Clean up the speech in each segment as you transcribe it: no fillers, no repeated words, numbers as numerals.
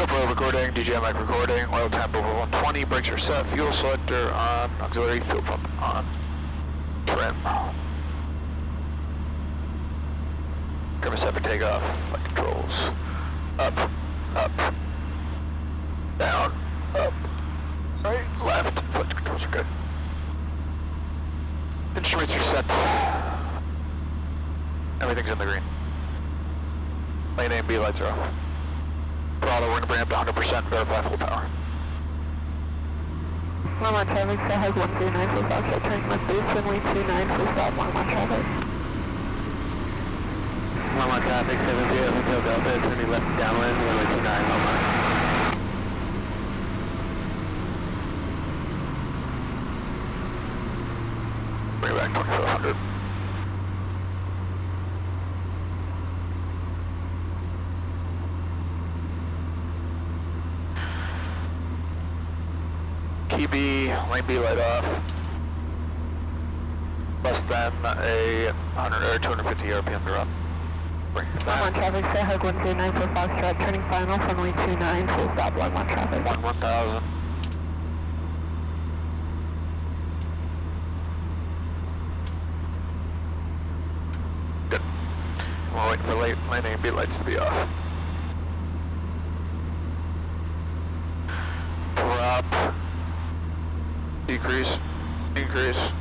GoPro recording, DJI mic recording, oil temp over 120, brakes are set, fuel selector on, auxiliary fuel pump on, trim. Trim set for takeoff, flight controls. Up, up, down, up, right, left, flight controls are good. Instruments are set. Everything's in the green. Lane A and B lights are off. Throttle, we're going to bring up to 100%, verify full power. Longmont traffic, Sahag 139 for Foxtrot, turning left base, runway 29 for stop, Longmont traffic. Longmont traffic, 70 Hotel Delta, turning left downwind, runway 29, Longmont. Bring it back 2500. Key B, lane B light off. Less than a 100 or 250 RPM to run. Bring it back. Longmont traffic, Sahag 139 for Foxtrot, turning final, runway 29 full stop, Longmont traffic. 1000. Good. We're waiting for lane A and B lights to be off. Drop. Decrease, increase,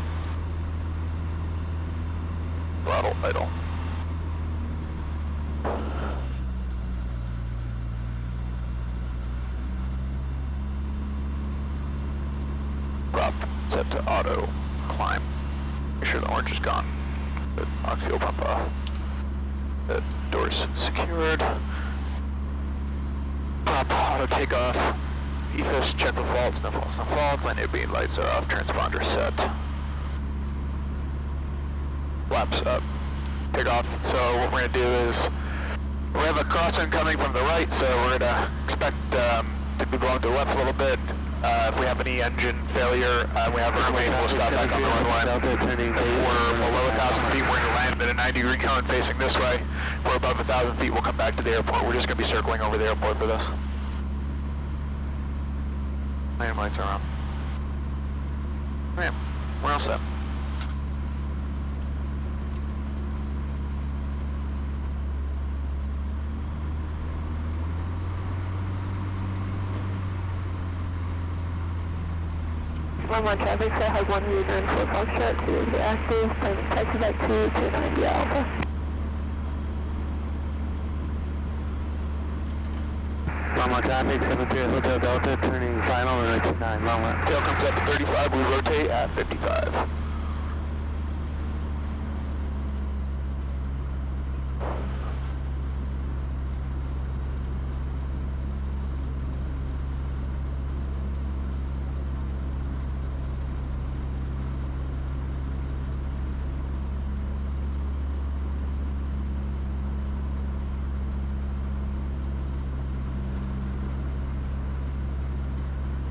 throttle, idle. Drop, set to auto, climb. Make sure the orange is gone. Good, aux fuel pump off. Good, doors secured. Drop, auto takeoff. EFIS, check for faults, no faults, no faults. Lane A, B lights are off, transponder set. Flaps up, take off. So what we're gonna do is, we have a crosswind coming from the right, so we're gonna expect to be blowing to the left a little bit. If we have any engine failure, we have a runway, we'll stop back on the runway. If we're below 1,000 feet, we're gonna land at a 90-degree cone facing this way. If we're above 1,000 feet, we'll come back to the airport. We're just gonna be circling over the airport for this. Lane lights are on. Man, we're all set. Longmont traffic, Sahag 139 for Foxtrot, 2 is active, planning taxi back to 290 Alpha. Longmont traffic, 73 Hotel Delta, turning final, runway 29, Longmont. Tail comes up to 35, we rotate at 55.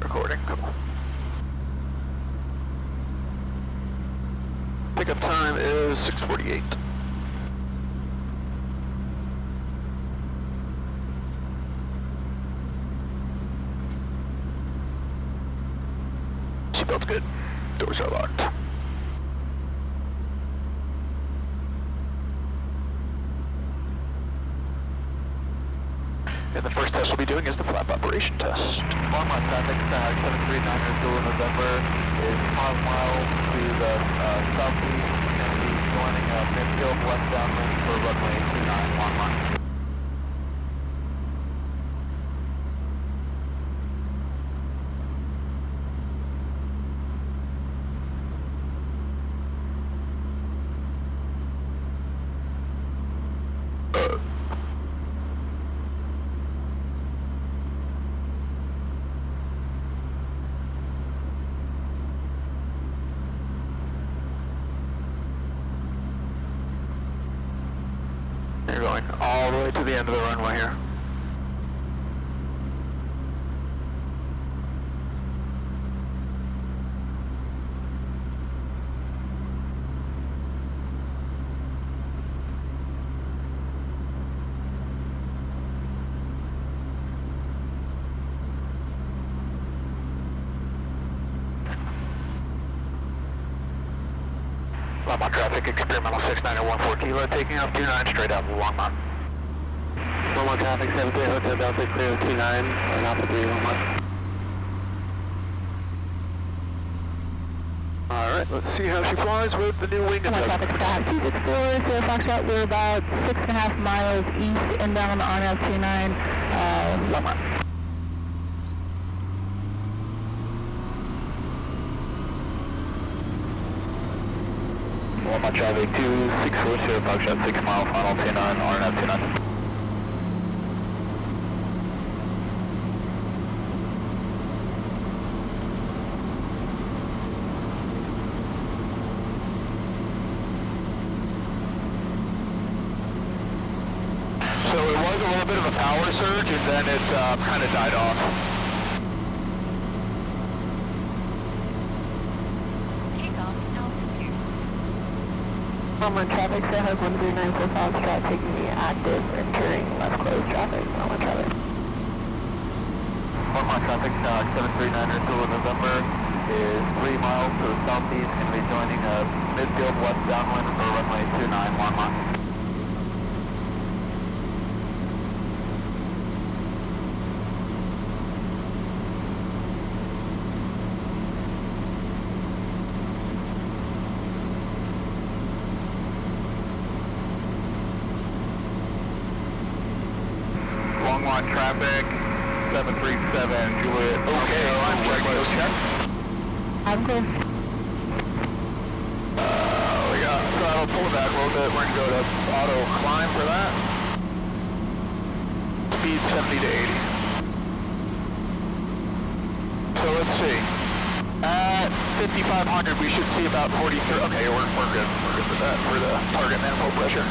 Recording, cool. Pickup time is 6:48. Seatbelt's good. Doors are locked. And the first test we'll be doing is the flap operation test. Longmont traffic, Sahag 739 Zulu November is 5 miles to the southeast, going to be joining midfield west downwind for runway 29, Longmont. You're going all the way to the end of the runway here. On traffic, experimental 6914 Kilo, taking off 29 straight out Longmont. Longmont traffic, 73 Hotel Delta, clear 29, and Alpha 3 Longmont. Alright, let's see how she flies with the new wing Longmont traffic, Scott 264, Sierra Foxtrot, we're about 6.5 miles east inbound on RNL29, Longmont. Longmont traffic 264, Sierra Foxtrot, 6 mile final 29, RNF 29. So it was a little bit of a power surge and then it kind of died off. Takeoff altitude. Longmont traffic, Sierra 1394 Foxtrot, taking the active, entering left closed traffic, Longmont traffic. Longmont traffic, 739er Zulu November is 3 miles to the southeast, going to be joining midfield west downwind for runway 29 Longmont. Longmont traffic, 737 Juliet. Okay, I'm check. I'm good. We got throttle pull back a little bit. We're gonna go to auto climb for that. Speed 70 to 80. So let's see. At 5,500 we should see about 43. Okay, we're good. We're good with that for the target manifold pressure.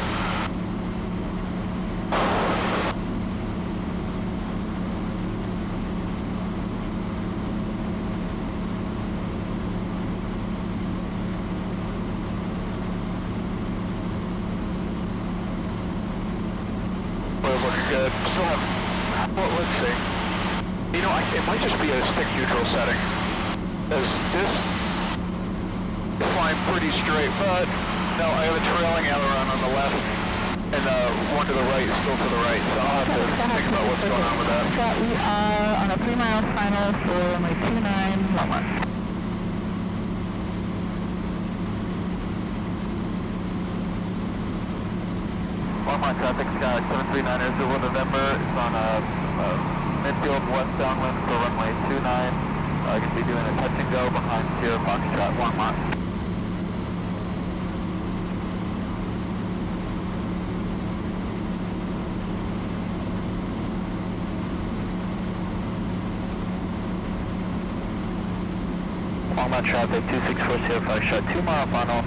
Looking good. Still have, well, let's see. You know, it might just be a stick neutral setting. As this is flying pretty straight, but no, I have a trailing aileron on the left, and one to the right is still to the right, so I'll have to think about what's going on with that. Scott, we are on a 3-mile final for runway 29, Longmont. Longmont traffic, Sky 739er Zulu November. It's on midfield west downwind for runway 29. Going to be doing a touch and go behind Sierra Foxtrot Longmont. Longmont traffic 264 Sierra Foxtrot, 2 mile final.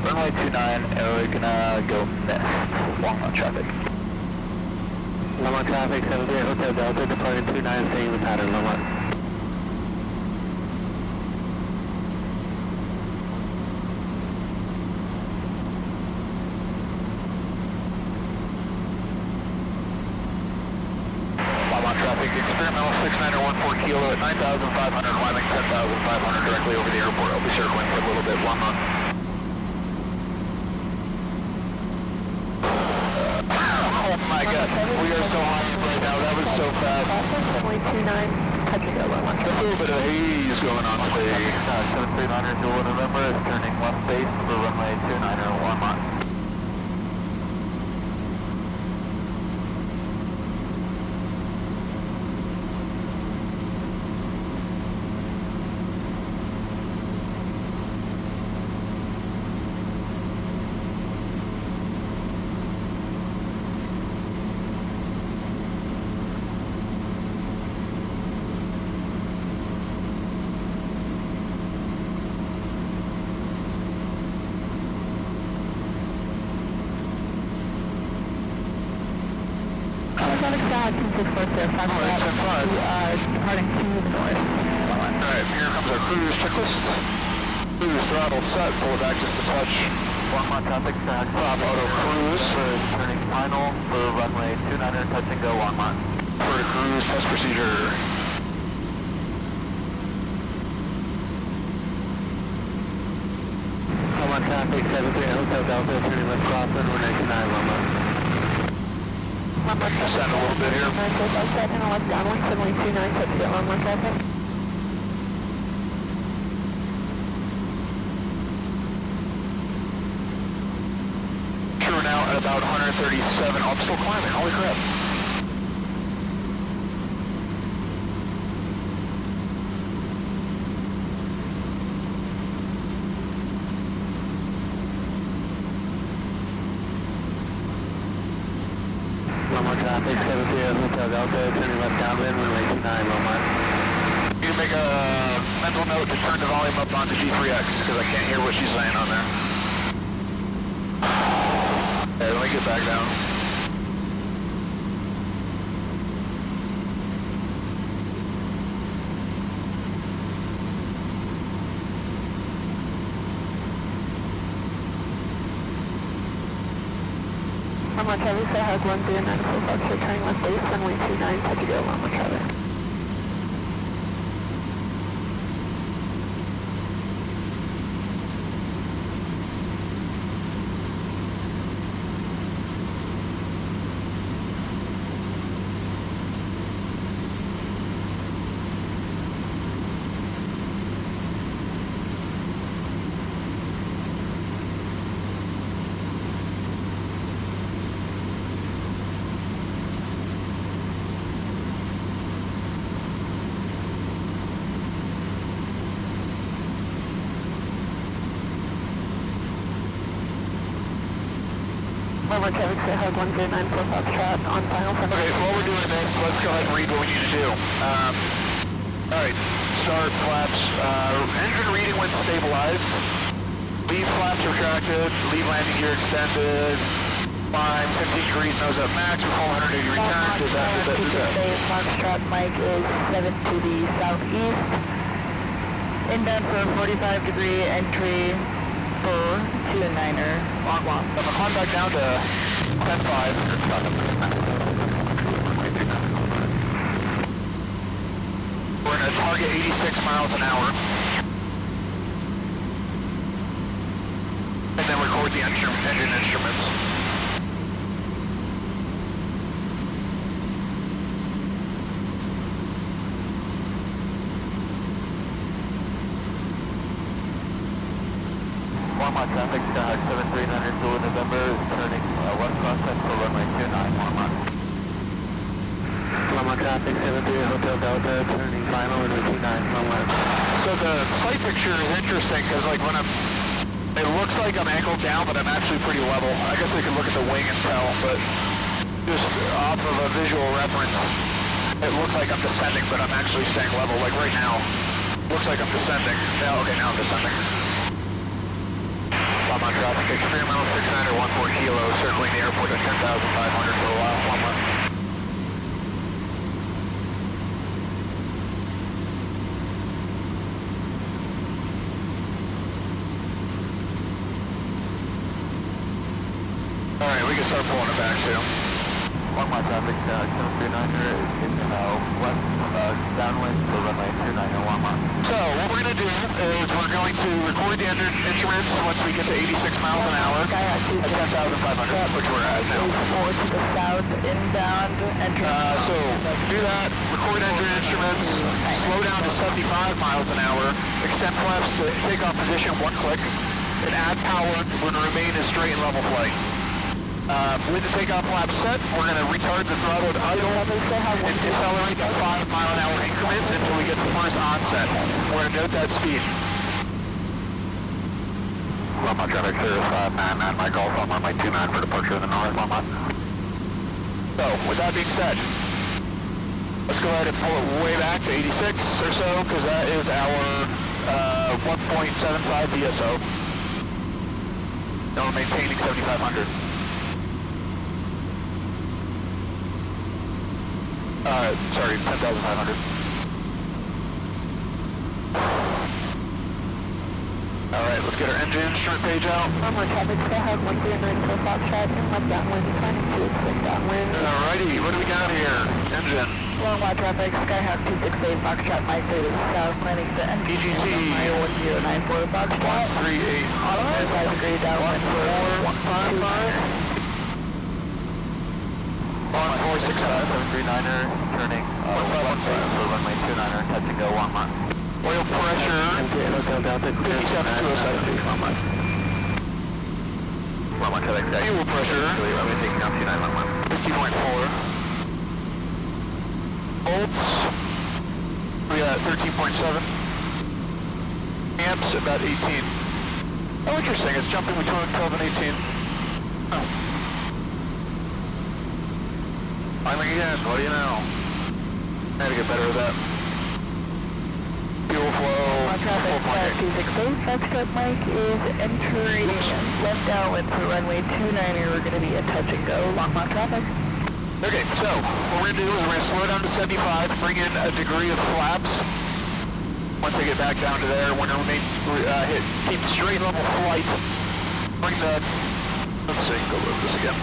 Runway 29, and we're gonna go mist. Longmont traffic. Longmont traffic, 73 Hotel Delta, departing 29, staying the pattern, Longmont. Longmont traffic, experimental 6914 Kilo at 9,500, climbing 10,500 directly over the airport. I'll be circling for a little bit, Longmont. Oh my god, we are so high up right now, that was so fast. Runway 29, touch and go, Longmont. A little bit of haze going on today. 739er Zulu November is turning left base for runway 29er Longmont. Scott, 264 Sierra Foxtrot, we are departing to the north. Alright, here comes our cruise checklist. Cruise throttle set, pull it back just a touch. Longmont traffic, Prop auto cruise. Turning final for runway 29er, touch and go Longmont. For the cruise test procedure. Longmont traffic, 73 Hotel Delta, turning left crosswind, 199, Loma. Descend a little bit here. Left downwind, 729, set to get Longmont traffic. Sure, now at about 137. Oh, I'm still climbing. Holy crap. Loma traffic, 73 Hotel Delta, turning left downwind, runway 29, Loma. You can make a mental note to turn the volume up onto G3X, because I can't hear what she's saying on there. Okay, let me get back down. Longmont traffic, say hug 109, Foxtrot, turning left base, runway 29, set to go Longmont traffic. Longmont traffic, say hug 109, Foxtrot, on final from... Okay, while we're doing this, let's go ahead and read what we need to do. Alright, start flaps. Engine reading when stabilized. Lead flaps retracted. Lead landing gear extended. Climb 15 degrees, nose up max, perform 180 return. Do that. Foxtrot, Mike is 7 to the southeast. Inbound for a 45-degree entry for 29er. I'm gonna climb back down to 10.5. We're gonna target 86 miles an hour. And then record the engine instruments. Longmont traffic, 7300 Zulu November, is turning west crosswind for runway 29, Longmont. Longmont traffic, 73 Hotel Delta, turning final, runway 29, Longmont. So the flight picture is interesting because like when it looks like I'm angled down, but I'm actually pretty level. I guess I could look at the wing and tell, but just off of a visual reference, it looks like I'm descending, but I'm actually staying level. Like right now, looks like I'm descending. Now, okay, now I'm descending. Longmont traffic, experimental 6914 Kilo, circling the airport at 10,500 for a while. Longmont. Alright, we can start pulling it back too. Longmont traffic, 7300 is in west downwind for runway 29, Longmont. So what we're going to do is we're going to record the engine instruments once we get to 86 miles an hour at 10,500, which we're at now. Or to the south, inbound, entrance. So do that, record engine instruments, slow down to 75 miles an hour, extend flaps to takeoff position 1 click, and add power when to remain in straight and level flight. With the takeoff flap set, we're going to retard the throttle to idle and decelerate to 5 mile an hour increments until we get the first onset. We're going to note that speed. Longmont traffic, 0599, Mike Golf, on runway 29 for departure of the north, Longmont. So, with that being said, let's go ahead and pull it way back to 86 or so, because that is our 1.75 VSO. And we're maintaining 7,500. Sorry, 10,500. Alright, let's get our engine instrument page out. Longmont traffic, say hug 139 for Foxtrot, and left downwind, turning to extend downwind. Alrighty, what do we got here? Engine. Longmont traffic, Skyhawk 268 Foxtrot, Mike 3 to the south, landing to PGT 1094 Foxtrot. 138. On 5 degree downwind for 1465, 739er, turning left base for runway 29er, touch and go Longmont. Oil pressure, 57,207. Longmont traffic, Fuel pressure, runway taking off 29 Longmont. 50.4. Volts, we got 13.7. Amps, about 18. Oh, interesting, it's jumping between 12 and 18. Oh. Climbing again, what do you know? I had to get better at that. Fuel flow, On traffic, 268 Foxtrot, Mike is entering left downwind for runway 29er. We're going to be a touch and go, Longmont traffic. Okay, so what we're going to do is we're going to slow down to 75, bring in a degree of flaps. Once they get back down to there, we're going to keep straight level flight. Bring the, let's see, go over this again.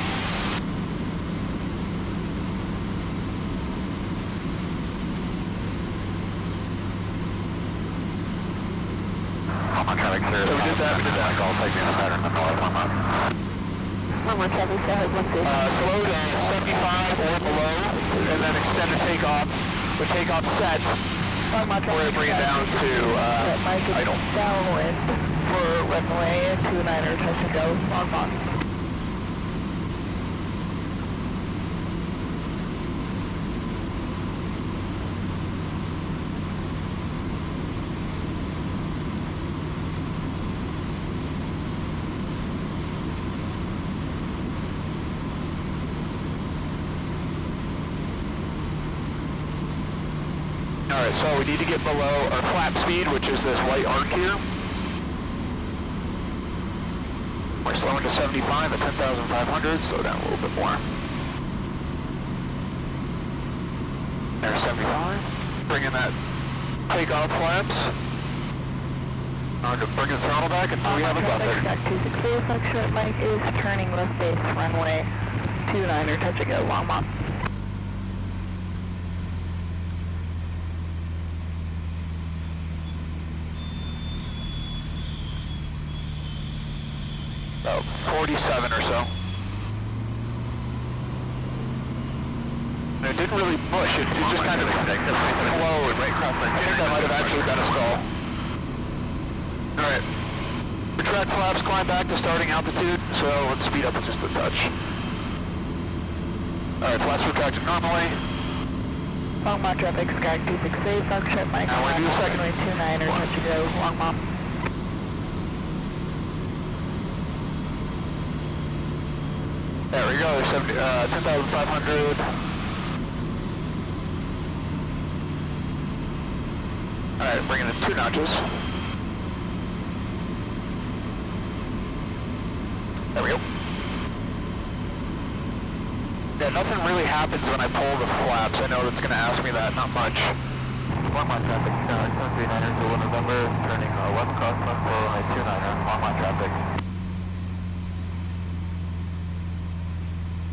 I'm trying to clear. So we did that. I'll take me in the pattern and follow Longmont. Longmont traffic, Slow to 75 or below, and then extend the takeoff. The takeoff set, we're going to bring it down to idle. Downwind for runway 29er, touch and go, Longmont. Alright, so we need to get below our flap speed, which is this white arc here. We're slowing to 75 at 10,500, slow down a little bit more. There's 75. Bring in that takeoff flaps. Bring the throttle back until we have a buffer. Track 268 Foxtrot, Mike is turning left base, runway 29er, touch and go, Longmont. About 47 or so. And it didn't really push, it just kind of flowed right across the... I think that might have actually been a stall. Alright. Retract flaps, climb back to starting altitude, so let's speed up just a touch. Alright, flaps retracted normally. Longmont traffic, Sky 268 Foxtrot, Mike. Now we're going to do a second. Runway 29er, touch and go, Longmont. There we go, 10,500. Alright, bringing it 2 notches. There we go. Yeah, nothing really happens when I pull the flaps. I know that's going to ask me that, not much. Longmont traffic, 739er to November, turning left crosswind for runway 29er, Longmont traffic.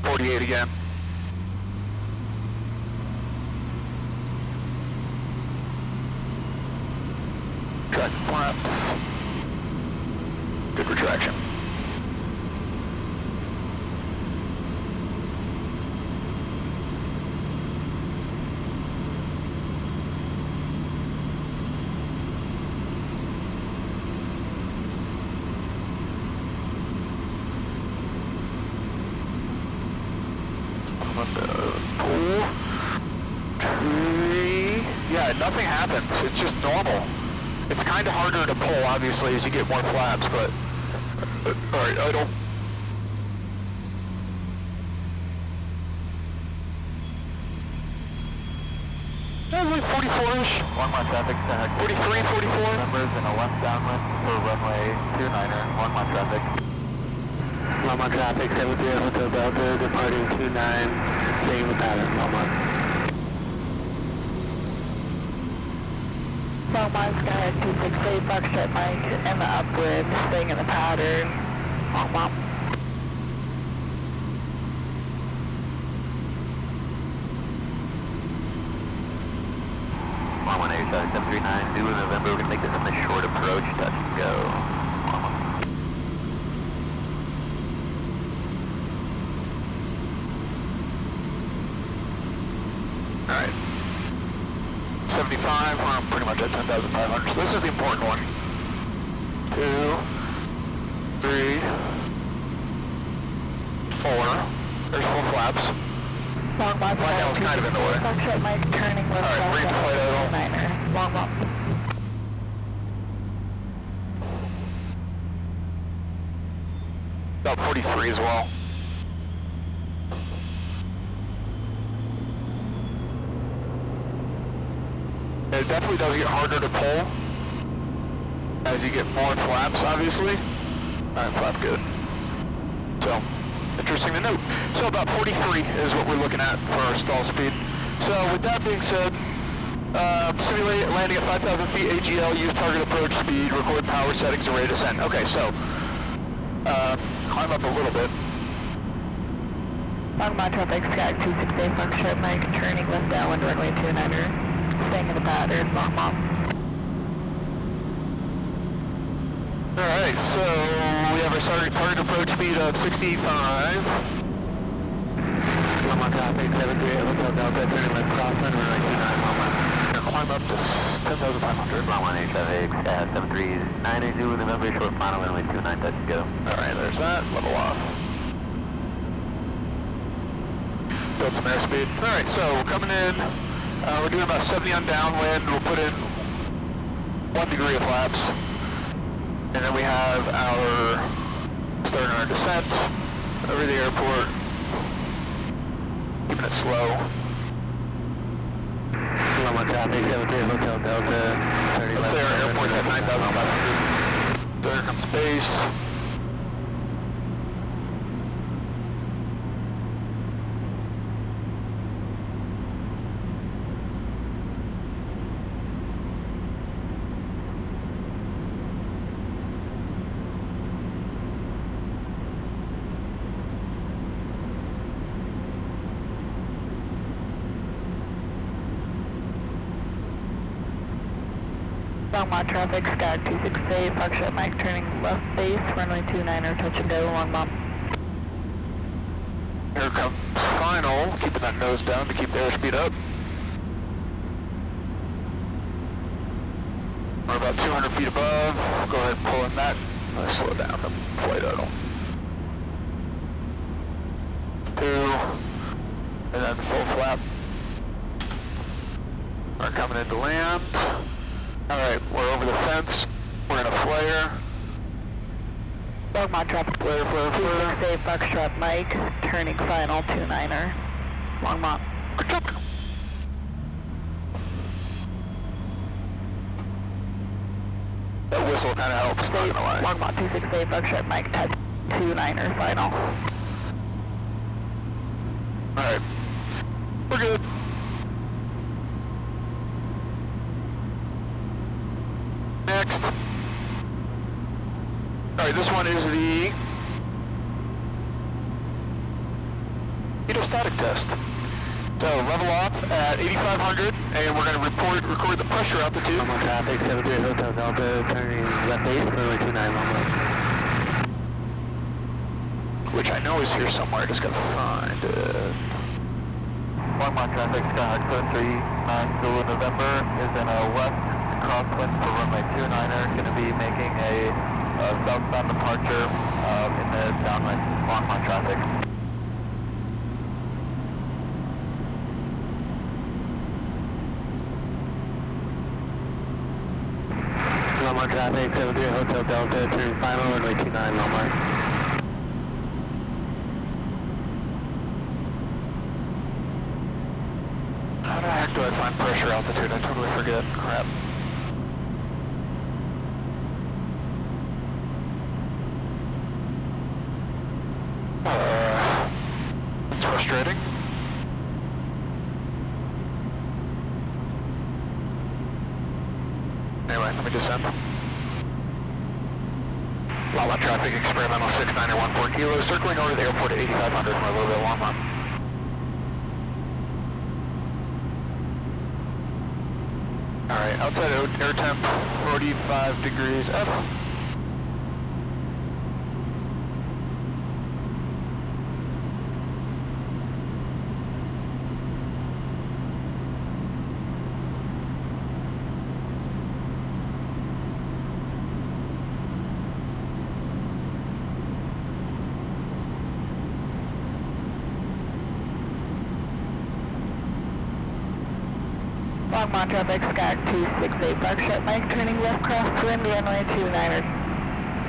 48 again. Track flaps. Good retraction. Pull. Tree. Yeah, nothing happens. It's just normal. It's kind of harder to pull, obviously, as you get more flaps, but... Alright, idle. That was like 44-ish. Longmont traffic, 43, 44. Numbers in a left downwind for runway 29er, Longmont traffic. Longmont traffic, 70 Hotel Delta, departing 29, staying the pattern, Longmont. Longmont Sky 268 Foxtrot, Mike in the upwind, staying in the pattern, Longmont. 739, Zulu November, we're going to make this on the short approach, touch and go. Alright. 75, we're pretty much at 10,500, so this is the important one. 2, 3, 4, there's full flaps. Long box. Flight idle's kind of in the way. Foxtrot Mike turning left. Alright, bring the flight idle. 9er. Long box. About 43 as well. It definitely does get harder to pull as you get more flaps, obviously. Alright, flap good. So, interesting to note. So about 43 is what we're looking at for our stall speed. So with that being said, simulate landing at 5,000 feet AGL, use target approach speed, record power settings and rate of descent. Okay, so climb up a little bit. Longmont traffic, Sky 268 Foxtrot Mike turning left downwind runway 29er. Staying in the pattern, Longmont. Alright, so we have our target approach speed of 65. Longmont traffic, 738 Hotel Delta, turning left crosswind, runway 29, Longmont. We're gonna climb up to 10,500. Longmont Air traffic, 739, Zulu November, short final, runway 29, touch and go. Alright, there's that, level off. Build some airspeed. Alright, so we're coming in, we're doing about 70 on downwind, we'll put in 1 degree of flaps. And then we have our, starting our descent over the airport, keeping it slow. Longmont traffic, 738 Hotel Delta, turning Let's left. say our airport's at 9,500. There comes base. Longmont traffic, Sky 268 Foxtrot Mike turning left base, runway 29er, touch and go, Longmont. Here comes final, keeping that nose down to keep the airspeed up. We're about 200 feet above. Go ahead and pull in that. Let's slow down the flight idle. 2, and then full flap. We're coming in to land. Alright, we're over the fence. We're in a flare. Longmont traffic, Flare, flare, flare. 268 Foxtrot Mike turning final 29er, Longmont. That whistle kind of helps, not gonna lie. Longmont 268 Foxtrot Mike touch 29er final. Alright. We're good. Next. Alright, this one is the static test. So level off at 8,500 and we're going to record the pressure altitude. Longmont traffic, 738 Hotel Delta, turning left base, runway 29, Longmont. Which I know is here somewhere, I just gotta find it. Longmont traffic, Skyhawk 739, Zulu November is in a west crosswind for runway 29er, going to be making a southbound departure in the downwind Longmont traffic. Longmont traffic, 738 Hotel Delta, turning final, runway 29, Longmont. How the heck do I find pressure altitude? I totally forget. Crap. It's frustrating. Anyway, let me descend. Longmont traffic, experimental 6914 kilos, circling over the airport at 8,500 from a little bit Longmont. Alright, outside air temp, 45 degrees up. Longmont traffic, SCAC 268 Buckshot, Mike turning left cross to wind, runway 29er,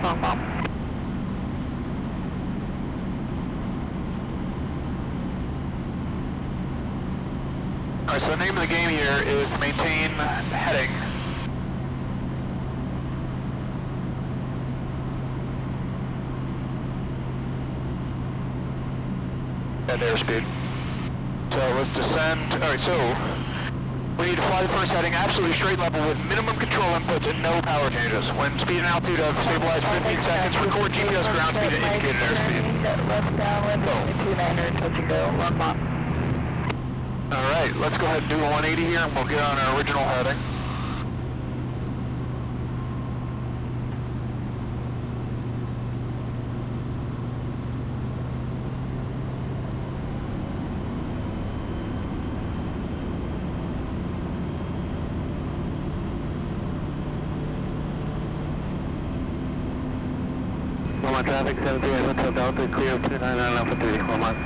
Longmont. Alright, so the name of the game here is to maintain heading. At airspeed. So let's descend. Alright, so we need to fly the first heading absolutely straight level with minimum control inputs and no power changes. When speed and altitude have stabilized for 15 seconds, record GPS ground speed and indicated airspeed. Left downwind, runway 29er, touch and go, Longmont. Alright, let's go ahead and do a 180 here and we'll get on our original heading. Longmont traffic, 73 Hotel Delta, clear 299 Alpha 3, Longmont.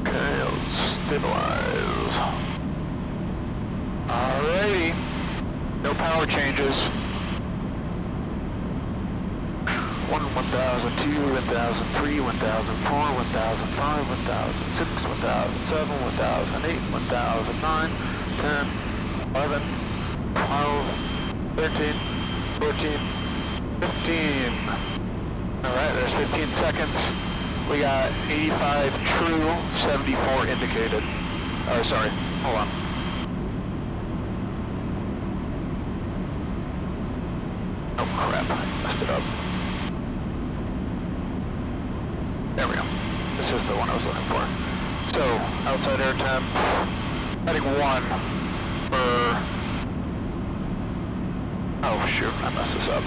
Okay, let's stabilize. Alrighty. No power changes. 1002, 1003, 1004, 1005, 1006, 1007, 1008, 1009, 10, 11, 12, 13, 14, 15. Alright, there's 15 seconds. We got 85 true, 74 indicated. Oh, sorry, hold on. Oh crap, I messed it up. There we go. This is the one I was looking for. So, outside air temp, heading 1 for... Oh shoot, I messed this up.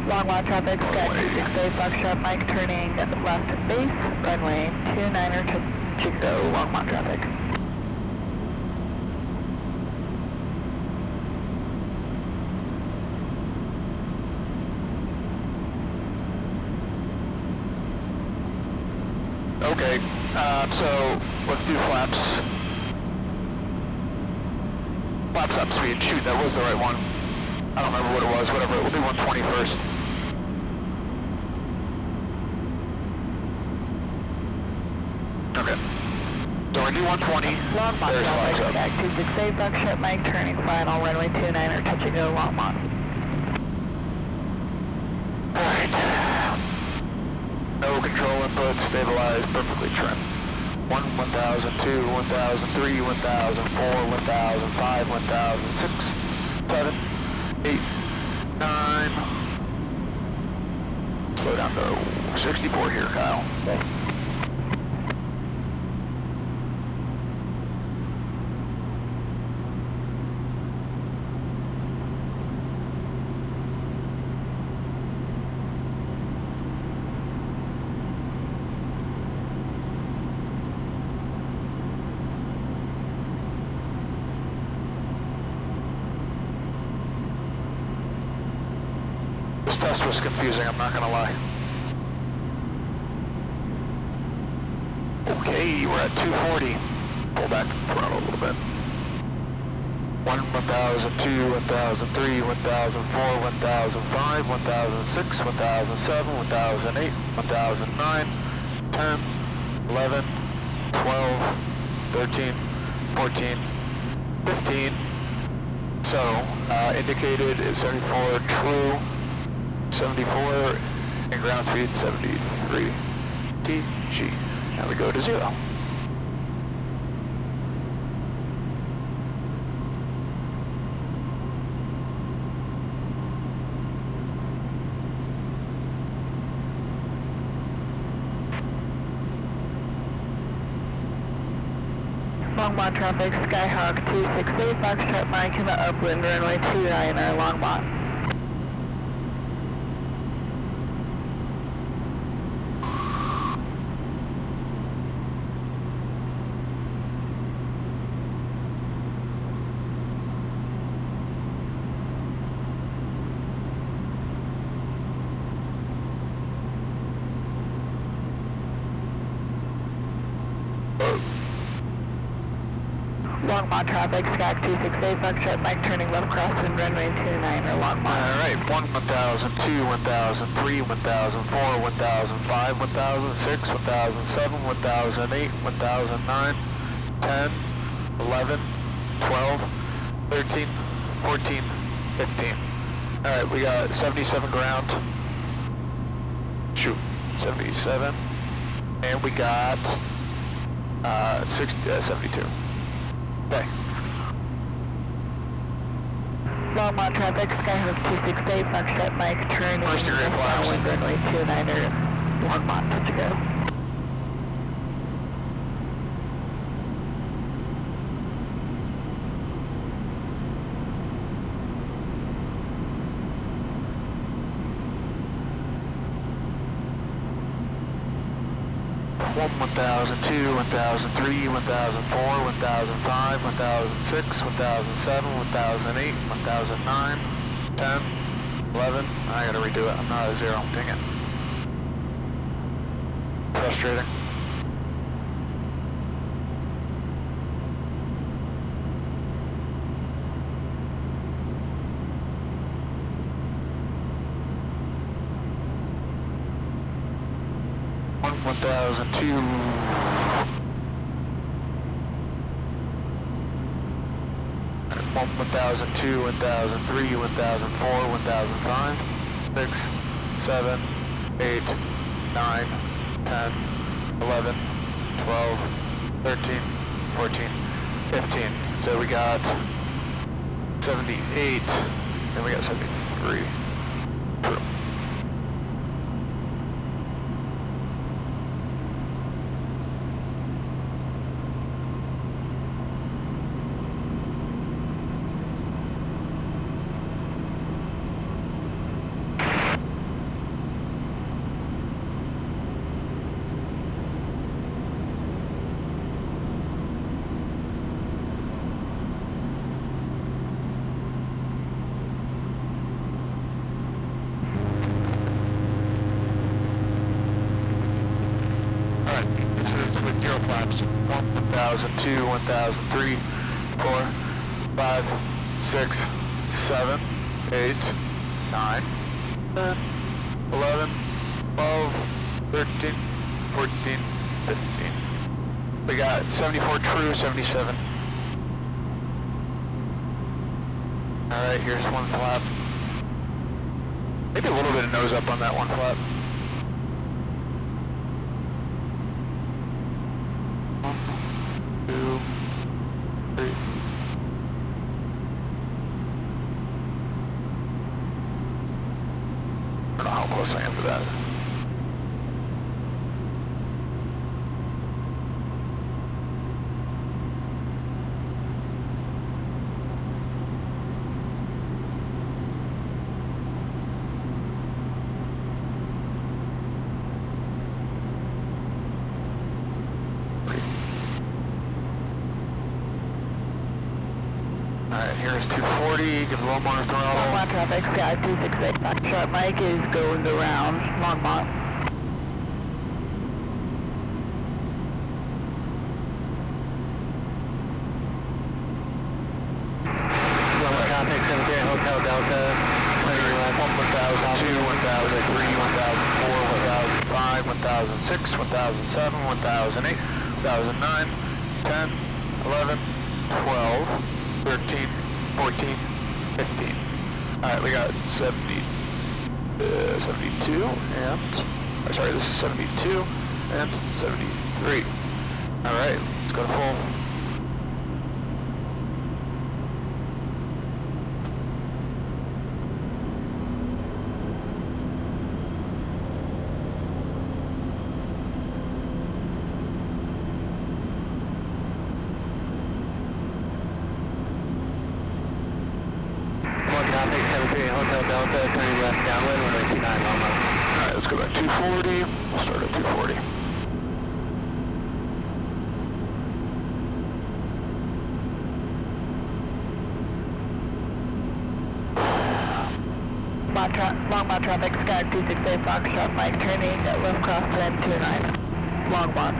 Longmont traffic, SCAC 268 Buckshot, Mike turning left base, runway 29er, touch and go, Longmont traffic. Okay, so let's do flaps. Flaps up speed. Shoot, that was the right one. I don't remember what it was. Whatever. We'll do 120 first. Okay. So we're gonna do 120. Longmont There's flaps traffic, up. SCAC 268 Buckshot, Mike turning final, runway 29er, touch and go, Longmont. Alright. No control input, stabilized, perfectly trimmed. 1002, 1003, 1004, 1005, 1006, 7, 8, 9. Slow down to 64 here, Kyle. This test was confusing, I'm not gonna lie. Okay, we're at 240. Pull back the throttle a little bit. 1002, 1003, 1004, 1005, 1006, 1007, 1008, 1009, 10, 11, 12, 13, 14, 15. So, indicated is 74 true, 74 and ground speed 73 TG. Now we go to 0. Longmont traffic, Skyhawk 268, Foxtrot Mike in the upwind, runway 29er, Longmont. Longmont traffic, Sky 268, Foxtrot Mike turning left crossing runway 29er, Longmont. Alright, 1002, 1003, 1004, 1005, 1006, 1007, 1008, 1009, 10, 11, 12, 13, 14, 15. Alright, we got 77 ground. Shoot, 77. And we got 72. Okay. Longmont traffic, Skyhawk 268, Foxtrot Mike turning First degree left flaps. downwind, runway 29er, Longmont, touch and go. One 1002, 1003, 1004, 1005, 1006, 1007, 1008, 1009, 10, 11. I gotta redo it. I'm not at 0. Dang it. Frustrating. One 1002. 1002, 1003, 1004, 1005, 6, 7, 8, 9, 10, 11, 12, 13, 14, 15. So we got 78, and we got 73. True. This is with zero flaps. 1002, 1003, 4, 5, 6, 7, 8, 9, 10, 11, 12, 13, 14, 15. We got 74 true, 77. Alright, here's one flap. Maybe a little bit of nose up on that one flap. I don't know how close I am to that. Alright, here's 240, give a little more throttle. Longmont traffic, Sky 268, Foxtrot Mike is going around, Longmont. Longmont traffic, 78 Hotel Delta, 1002, 1003, 1004, 1005, 1006, 1007, 1008, 1009, 10, 11, 12, 13, 14, 15. Alright, we got 72 and, or sorry, this is 72 and 73. Alright, let's go to full. Hotel Delta, turning left downwind, runway 29, long mile. Alright, let's go back 240. We'll start at 240. Longmont traffic, Sky 268 Foxtrot, Mike, turning left cross to N29. Longmont.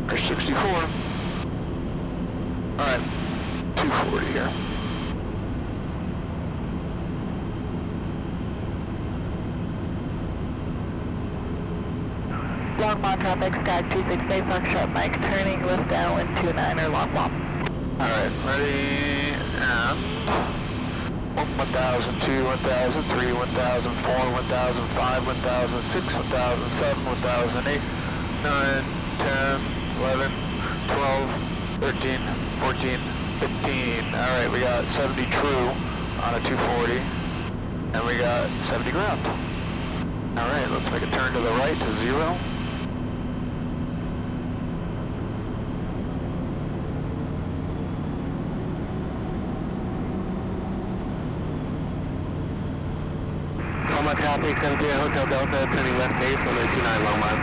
There's 64. Alright, 240 here. Longmont traffic, Sky 268 Foxtrot, Mike, turning left downwind 29 or Longmont. Alright, ready, and 1002, 1003, 1004, 1005, 1006, 1007, 1008, 9, 10, 11, 12, 13, 14, 15. Alright, we got 70 true on a 240, and we got 70 ground. Alright, let's make a turn to the right to 0. Longmont traffic, 73 Hotel Delta, turning left base, runway 29, long mile.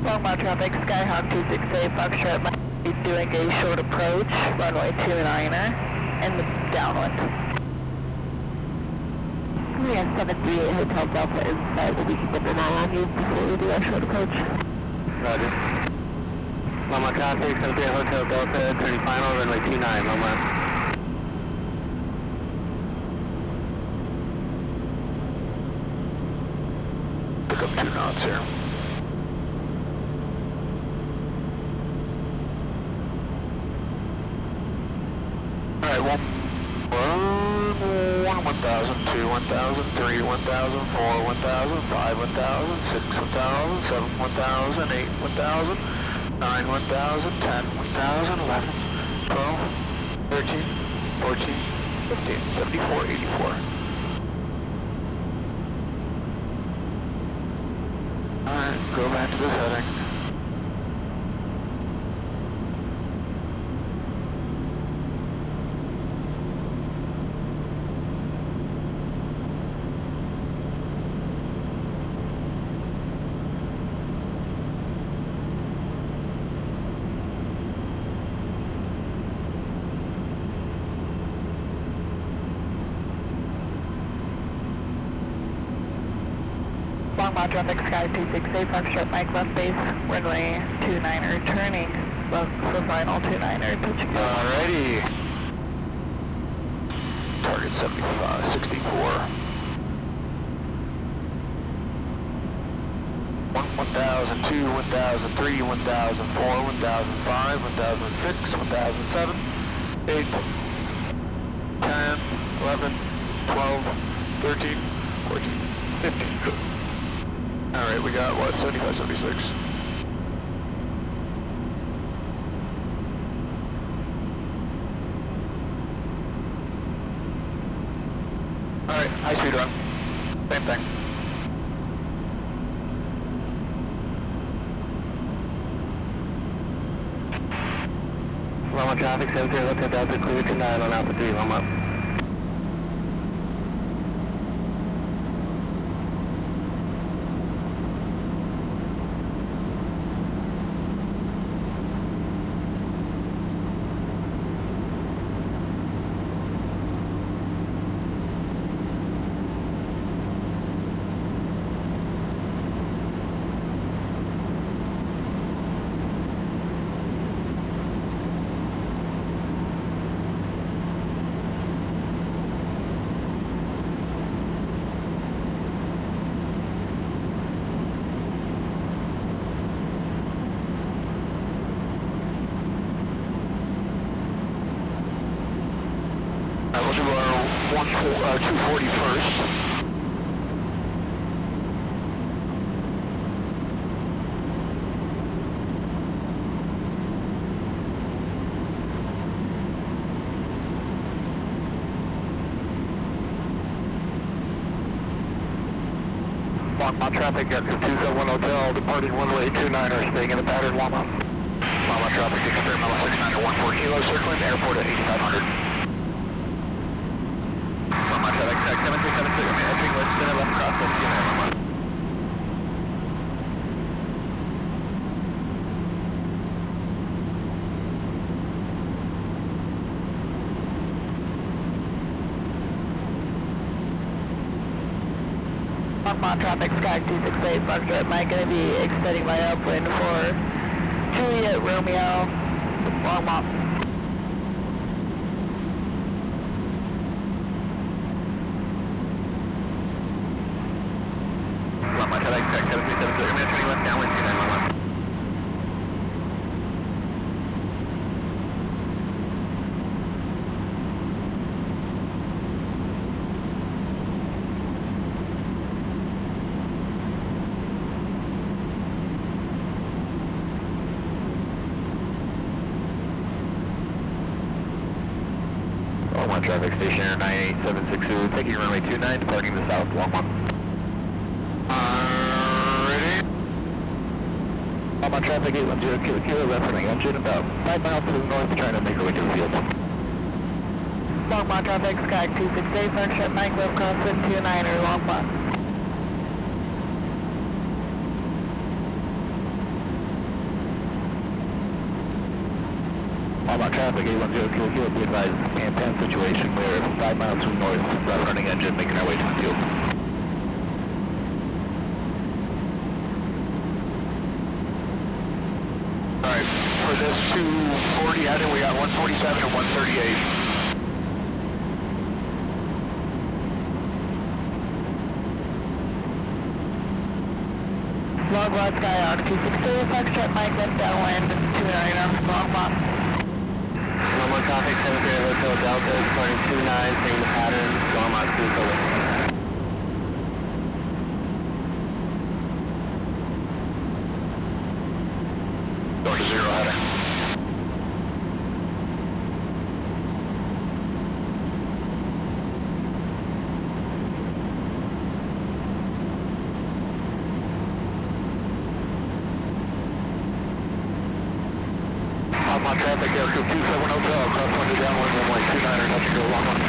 Longmont traffic, Skyhawk 268 Foxtrot, Mike, doing a short approach, runway 29er, and the downwind. We have 738 Hotel Delta inside. We'll be keeping an eye on you before we do our short approach. Roger. Longmont traffic, 73 Hotel Delta, turning final, runway 29, Longmont. Pick up 2 knots here. Alright, 1002, 1003, 1004, 1005, 1006, 1007, 1008, 1000, 9, 1000, 10, 1000, 11, 12, 13, 14, 15, 74, 84. Alright, go back to this heading. Longmont traffic, Sky 268 Foxtrot, Mike, left base, runway 29er, turning left for final 29er, touching down. Alrighty. Target 75, 64. 1002, 1003, 1004, 1005, 1006, 1007, 8, 10, 11, 12, 13, 14, 15. Alright, we got what, 75, 76. Alright, high speed run. Same thing. Longmont traffic, 73 Hotel Delta, clear to 9 on Alpha 3, Longmont. 241st. Longmont traffic, Aircraft 271 Hotel, departing runway 29er, staying in the pattern, Longmont. Longmont traffic, experimental 6914 Kilo, circling airport at 8500. Longmont traffic, 7676, entering west, center left cross, 29 Longmont. Longmont traffic, Sky 268, Foxtrot Mike, going to be extending my upwind for Juliet Romeo, Longmont. Longmont traffic, 7372, entering west, downwind 29 Longmont. Longmont traffic, stationer 98762, taking runway 29, departing the south, Longmont. Ready? Longmont traffic, 810 Kilo, left running engine, about 5 miles to the north, trying to make our way to the field. Longmont traffic, Sky 268, Foxtrot Mike, left crosswind 29er, Longmont. Longmont traffic, 810 Kilo, be advised, Pan situation, we're 5 miles to the north, left running engine, making our way to the field. Alright, for this 240 heading, we got 147 and 138. Longmont Sky on 268, Foxtrot Mike, left downwind 29er, Longmont. Longmont traffic, 73 Hotel Delta, departing 29, staying in the pattern, Longmont 2 Going to 0 heading. Longmont traffic, Aircraft 271 Hotel, crosswind to downwind, runway 29er, touching to Longmont.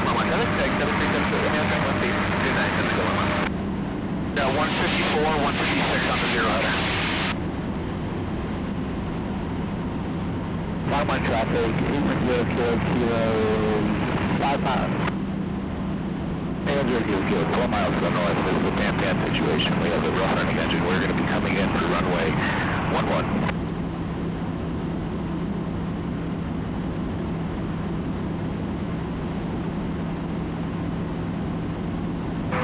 Longmont traffic, tag 7372, entering west 29, touching to Longmont. Yeah, 154, 156 on the 0 header. Longmont traffic, 810 Kilo, 5 miles. And 12 miles to the north. This is a Pan situation. We have a rough running engine. We're going to be coming in for runway 11.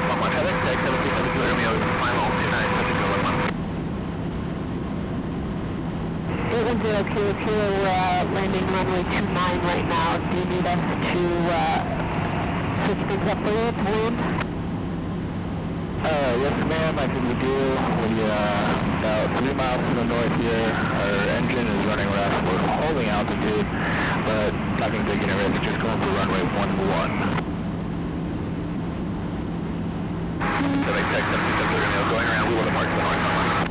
Longmont traffic, tag 7372 Romeo, final 29, touching to Longmont. 810 Kilo, landing runway 29 right now. Do you need us to switch things up for you to land? Yes ma'am, I think we do. We, about 3 miles to the north here. Our engine is running rough. We're holding altitude, but not going to take any risks. Just going for runway 11. So they text them because they're going around. We want to park to the north.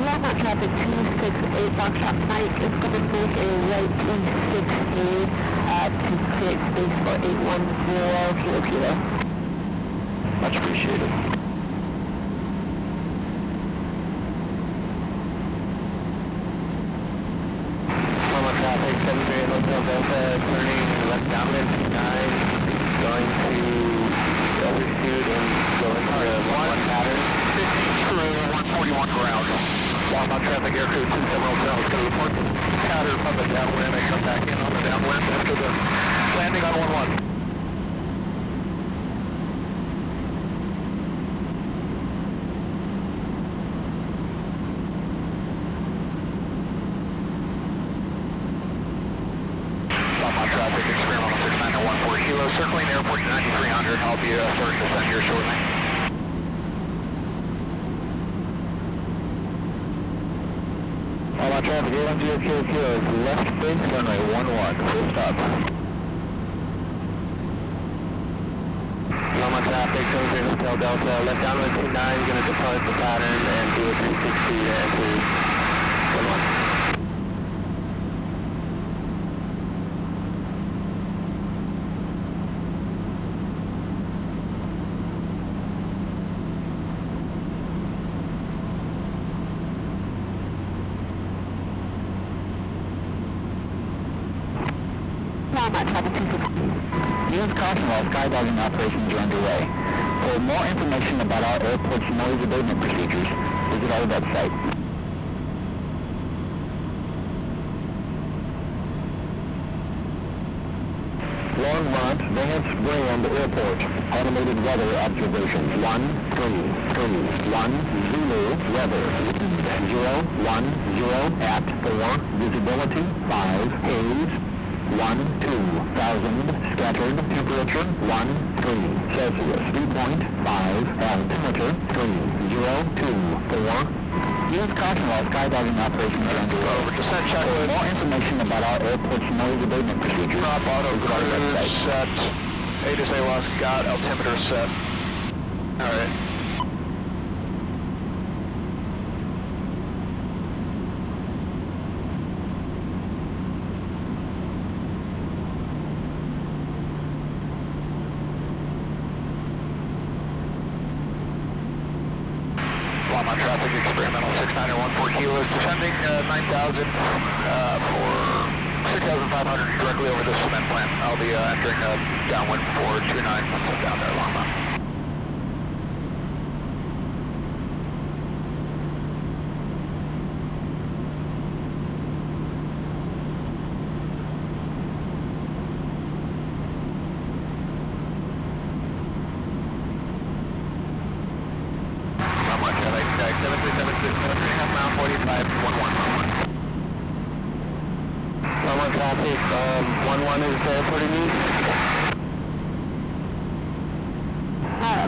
Longmont traffic 268, Foxtrot Mike is going to make a right 268 to create space for 810 Kilo. Much appreciated. Longmont traffic, 73 Hotel Delta, turning left downwind 29, going to overshoot and going to the 1 pattern. 15 true, 141 ground. Longmont traffic, Aircraft 271 Hotel is going to report the pattern on the downwind. I come back in on the downwind after the landing on 11. traffic, experimental 6914 Kilo, circling the airport to 9300. I'll be starting to descend here shortly. All my traffic, 810 Kilo, left base, runway 11, full stop. All my traffic, 73 Hotel Delta, left downwind 29, going to depart the pattern and do a 360 to enter 11. Use caution while skydiving operations are underway. For more information about our airport's noise abatement procedures, visit our website. Longmont, Vance Brand Airport. Automated weather observations. 131 Zulu weather. 010 at 4. Visibility 5. Haze 12,000. Scattered. Temperature 13 Celsius. Dew point 5. Altimeter 3024. Use caution while skydiving operations are underway. Over descent checklist. For more information about our airport's noise abatement procedures, Prop auto visit our cruise website. set. ATIS ALOS got, altimeter set. Alright. Longmont traffic, experimental 6914 Kilos, descending 9,000 for 6,500 directly over the cement plant. I'll be entering downwind 429 once I'm down there, Longmont. Longmont traffic, 7376, mile 45, 11. Longmont traffic, 11 is reporting me.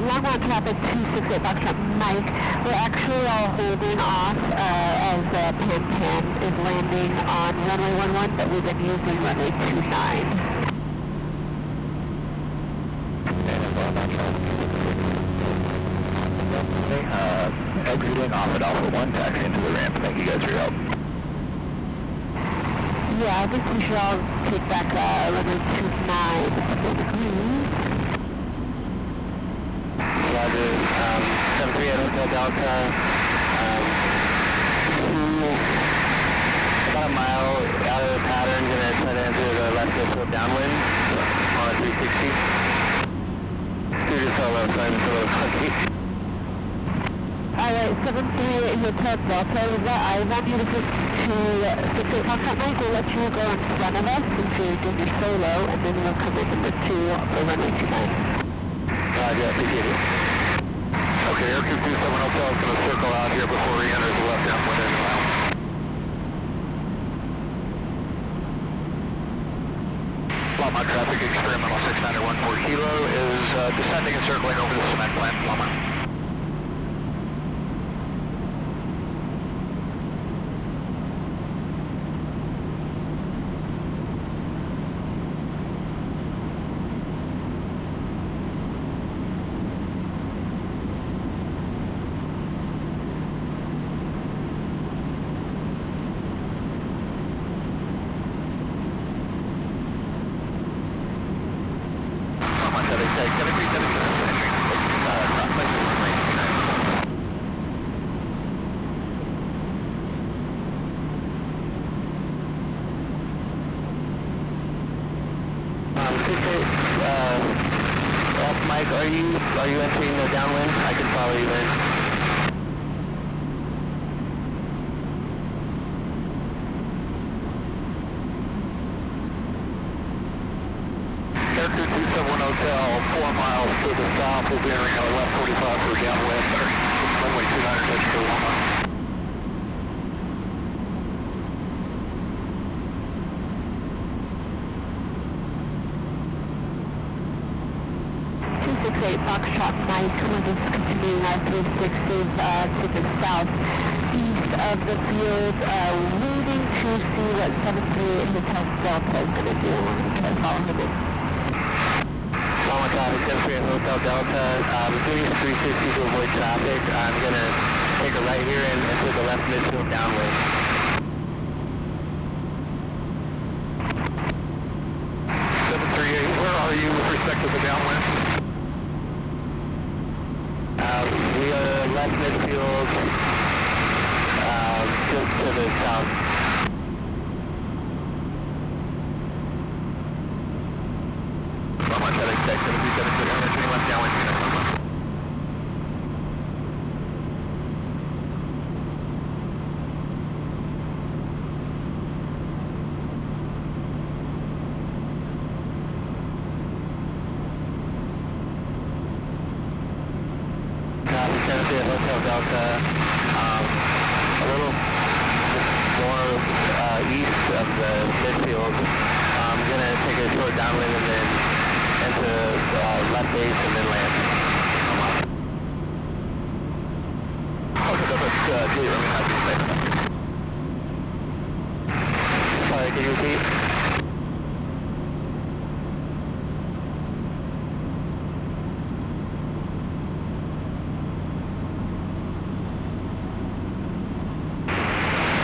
Longmont traffic 268 Foxtrot Mike. We're actually all holding off as Pan Pan is landing on runway 11, but we've been using runway 29. Exiting off at Alpha 1, taxi into the ramp. Thank you guys for your help. Yeah, I think we should all take back runway 29. Roger, 738 Hotel Delta, about a mile out of the pattern, gonna try to enter the left airport downwind on a 360. Studio solo, sorry, it's a little funky. Alright, 738 Hotel Delta, I want you to switch to 68 Foxtrot Mike. We'll let you go in front of us since you're doing your solo, and then we'll come in number 2 for runway 29. Roger, appreciate it. Okay, Air 227 Hotel is going to circle out here before he enters the left downwind and around. Longmont traffic, experimental 6914 Kilo is descending and circling over the cement plant, Longmont. Mike, are you entering the downwind? I can follow you in. Air 227 Hotel, 4 miles to the south, will be entering our left 45 for downwind, runway 29 touch for Longmont. 268 Foxtrot Mike, we're just continuing our 360 to the southeast of the field, waiting to see what 738 Hotel Delta is going to do. We're going to follow him in. Loma traffic, 738 Hotel Delta, doing 360 to avoid traffic. I'm going to take a right here and enter the left midfield downwind. 738, where are you with respect to the downwind? We are left midfield, just to the south. Loma traffic, 737, entering left downwind, 2911. Hotel Delta, a little more east of the midfield. I'm going to take a short downwind and then enter left base and then land. Okay, that's Julie, let me have you say that. Sorry, can you repeat?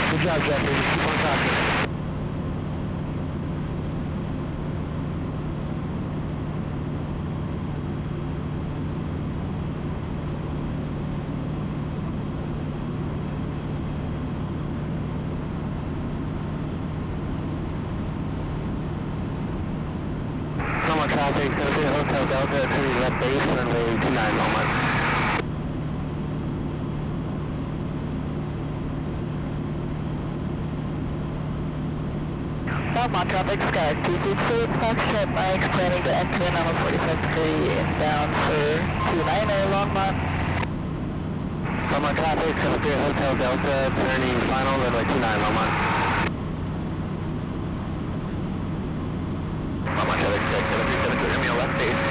Good job, Jeffrey. Keep on talking. Loma traffic, 738 Hotel Delta, turning left base, runway 29 Loma. Loma traffic, Sky 268 Foxtrot Mike, planning to enter in on a 45 degree inbound for 29er Longmont. Loma traffic, 738 Hotel Delta, turning final, runway 29 Loma. Loma traffic, 737, give me a left base.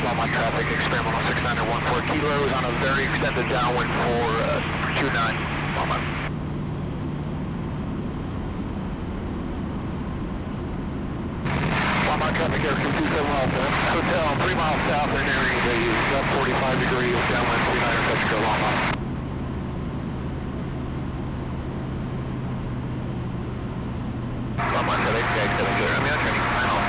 Loma traffic, experimental 6914 kilos on a very extended downwind for 29 Loma. Loma traffic, aircraft 27 Hotel, 3 miles south, they're nearing the left 45 degrees downwind 39er touch go Loma. Loma traffic, 770, I'm entering final.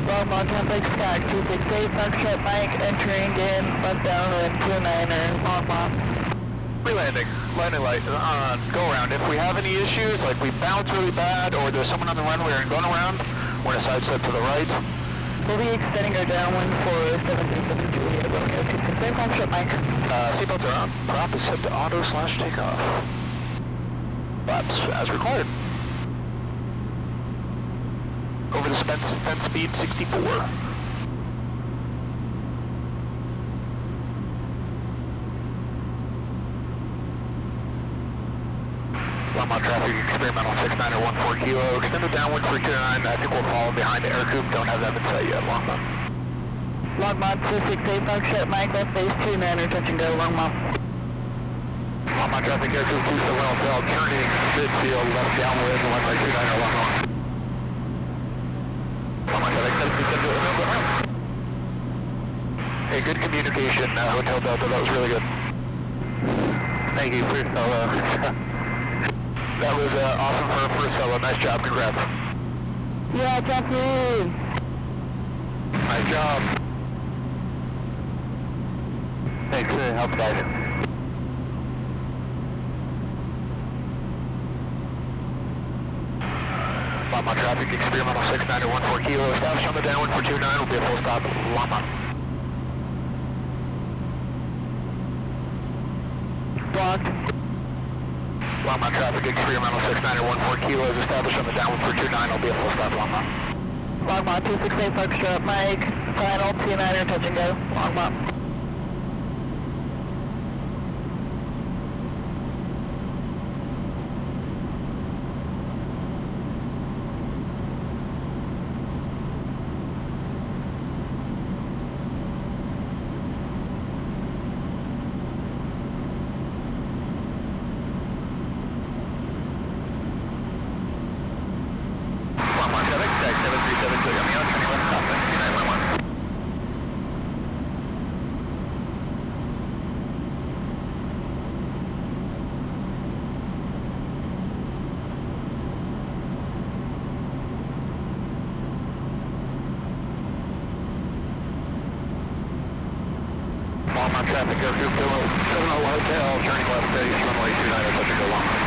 Longmont traffic, Sky 268 Foxtrot Mike, entering in left downwind 29er Longmont. Landing light, go around. If we have any issues, like we bounce really bad, or there's someone on the runway and going around, we're gonna sidestep to the right. We'll be extending our downwind for 737 Juliet Romeo 268 Foxtrot Mike. Seatbelts are on. Prop is set to auto/takeoff. Flaps as required. Over the fence speed 64. Loma traffic, experimental 6914 kilo, extended downwind for 29, I think we'll fall behind the air coupe, don't have that in sight yet, Longmont. Longmont 268 Foxtrot Mike, left base 29er, touch and go, Longmont. Longmont traffic, air coupe 27 Hotel, turning midfield, left downwind, 129er, Longmont. Longmont traffic, 737, hey, good communication, Hotel Delta, that was really good. Thank you for your solo. That was awesome for a first solo. Nice job. Congrats. Yeah, Jeffrey. Nice job. Thanks for the help, guys. Longmont traffic, experimental 6914 kilo. Established on the downwind for 29 will be a full stop. Longmont. Blocked. Longmont traffic, experimental 6914 kilos established on the downwind for 29, will be a full stop Longmont. Longmont 268 Foxtrot, Mike, final 29er, touch and go, Longmont. Longmont traffic, airfield 70 Hotel, turning left base, runway 29, touch and go Longmont.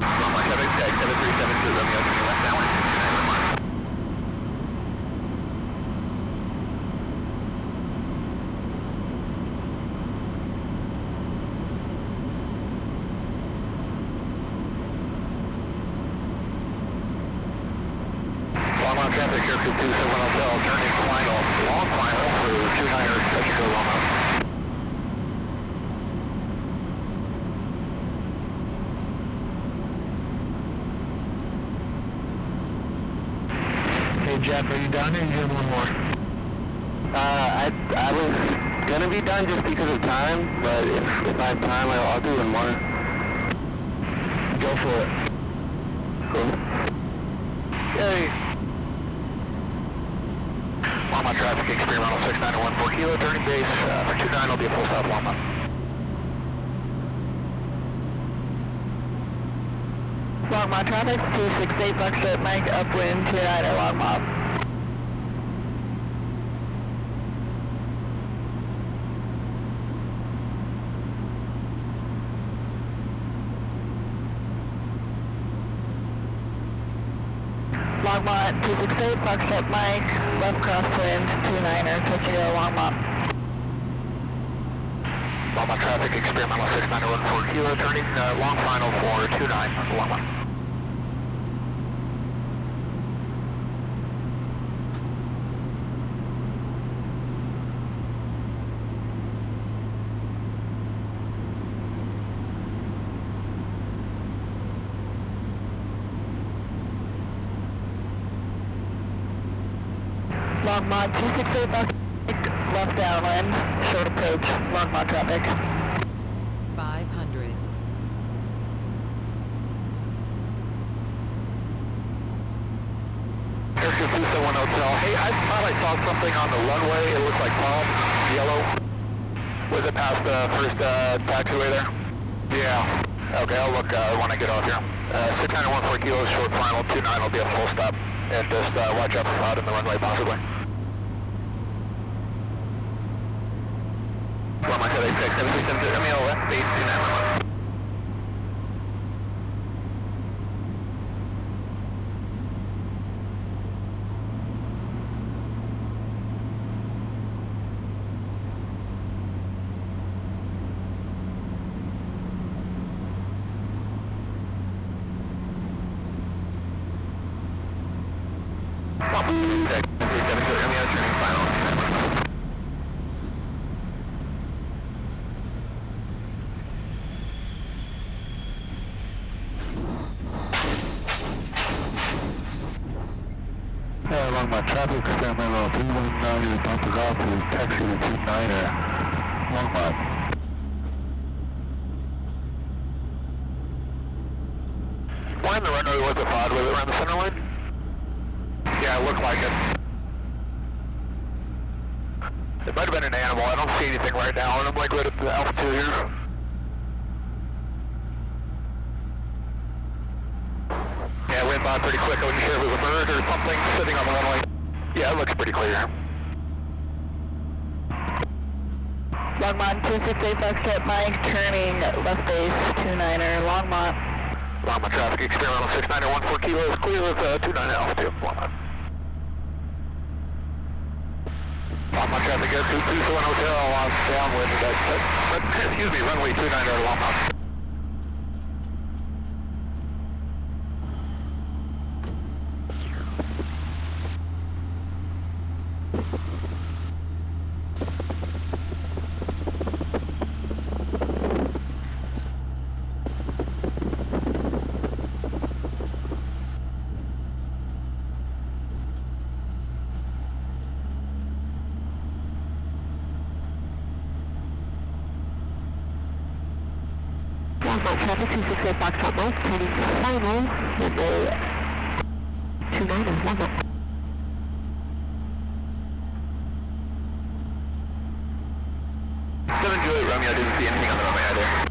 Longmont traffic, tag 7372, Romeo, turning left downwind, 29 Longmont. Longmont traffic, airfield 27 Hotel, turning final, long final for 29er, touch and go Longmont. Hey Jeff, are you done or are you doing one more? I was gonna be done just because of time, but if I have time, I'll do one more. Go for it. Cool. Yay! Longmont traffic, experimental 6914 kilo, turning base for 29, will be a full stop Longmont. Longmont traffic, 268 Foxtrot, Mike, upwind 29er, Longmont. Longmont 268 Foxtrot, Mike, left crosswind 29er, touch and go Longmont. Longmont traffic, experimental 6914 kilo, turning long final for 29 Longmont. Longmont 268 Foxtrot, left downwind, short approach, Longmont traffic. 500. Airfield 271 Hotel. Hey, I thought I saw something on the runway. It looks like palm, yellow. Was it past the first taxiway there? Yeah. Okay, I'll look when I get off here. 6914 kilos, short final, 29 will be a full stop. And just watch out for cloud in the runway, possibly. Longmont traffic, 7372, Romeo, left base, 29 Longmont. Longmont traffic, experimental 319, bump is off to taxi to 29er, Longmont. Why in the runway was it pod? Was it around the center line? Yeah, it looked like it. It might have been an animal. I don't see anything right now, and I'm like right at the altitude here. Yeah, it went by pretty quick. I wasn't sure if it was a bird or something sitting on the runway. Yeah, it looks pretty clear. Longmont 268 Foxtrot, Mike, turning left base 29er, Longmont. Longmont traffic, experimental 6914 kilos, clear with 29 altitude, Longmont. Longmont traffic, go 221 hotel, downwind, excuse me, runway 29 out of Longmont. Longmont traffic, 268 Foxtrot Mike, turning final, runway 29 is Longmont. 728 Romeo, didn't see anything on the runway either.